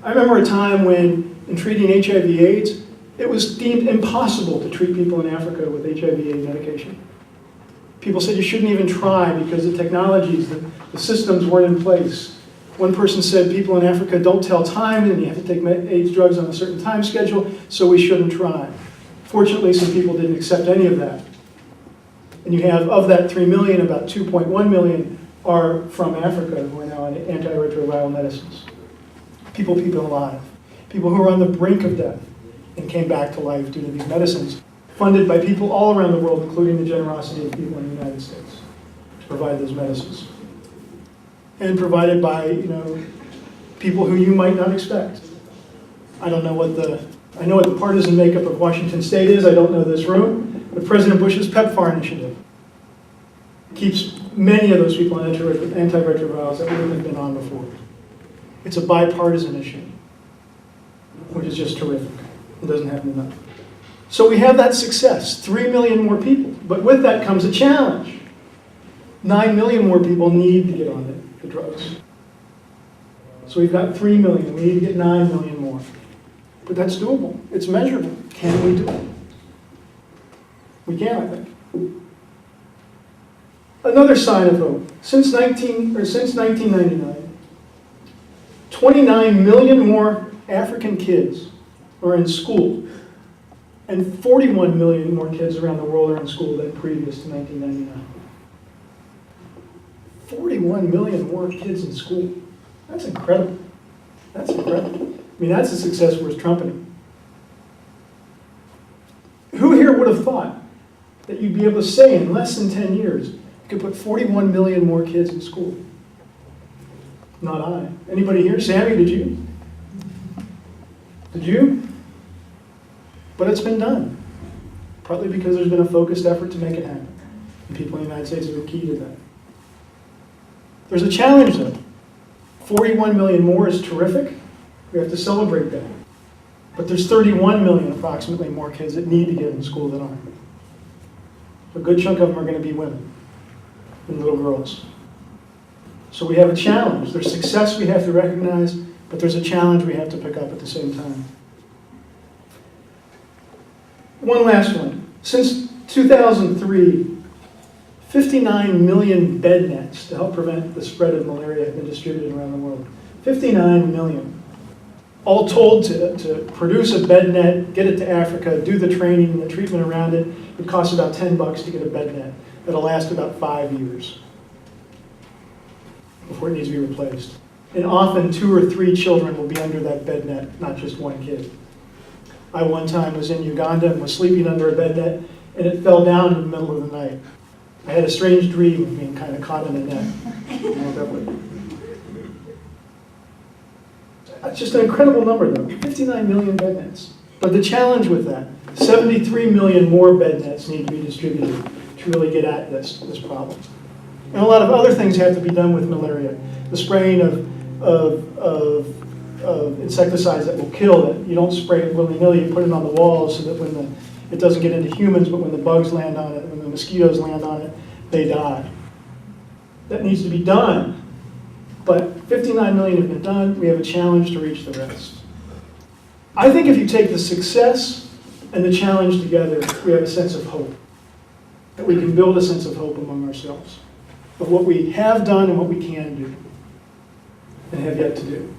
I remember a time when, in treating HIV/AIDS, it was deemed impossible to treat people in Africa with HIV/AIDS medication. People said you shouldn't even try because the technologies, the systems weren't in place. One person said people in Africa don't tell time and you have to take AIDS drugs on a certain time schedule, so we shouldn't try. Fortunately, some people didn't accept any of that. And you have, of that 3 million, about 2.1 million are from Africa who are now on antiretroviral medicines. People alive. People who are on the brink of death and came back to life due to these medicines, funded by people all around the world, including the generosity of people in the United States, to provide those medicines. And provided by, people who you might not expect. I know what the partisan makeup of Washington State is. I don't know this room. But President Bush's PEPFAR initiative keeps many of those people on antiretrovirals that wouldn't have been on before. It's a bipartisan issue, which is just terrific. It doesn't happen enough. So we have that success, 3 million more people. But with that comes a challenge. 9 million more people need to get on the drugs. So we've got 3 million. We need to get 9 million more. But that's doable. It's measurable. Can we do it? We can, I think. Another sign of hope. Since 1999, 29 million more African kids are in school, and 41 million more kids around the world are in school than previous to 1999. 41 million more kids in school. That's incredible. That's incredible. I mean, that's a success worth trumpeting. Who here would have thought that you'd be able to say in less than 10 years, you could put 41 million more kids in school? Not I. Anybody here? Sammy, did you? Did you? But it's been done. Partly because there's been a focused effort to make it happen. And people in the United States have been key to that. There's a challenge though. 41 million more is terrific. We have to celebrate that. But there's 31 million approximately more kids that need to get in school than aren't. A good chunk of them are going to be women and little girls. So we have a challenge. There's success we have to recognize, but there's a challenge we have to pick up at the same time. One last one. Since 2003, 59 million bed nets to help prevent the spread of malaria have been distributed around the world. 59 million. All told to produce a bed net, get it to Africa, do the training and the treatment around it, it costs about $10 to get a bed net. That'll last about 5 years before it needs to be replaced. And often 2 or 3 children will be under that bed net, not just one kid. I one time was in Uganda and was sleeping under a bed net, and it fell down in the middle of the night. I had a strange dream of being kind of caught in a net. That's just an incredible number, though. 59 million bed nets. But the challenge with that, 73 million more bed nets need to be distributed to really get at this problem. And a lot of other things have to be done with malaria. The spraying of insecticides that will kill it. You don't spray it willy-nilly, you put it on the walls so that it doesn't get into humans, but when the bugs land on it, when the mosquitoes land on it, they die. That needs to be done. But 59 million have been done. We have a challenge to reach the rest. I think if you take the success and the challenge together, we have a sense of hope. That we can build a sense of hope among ourselves of what we have done and what we can do and have yet to do.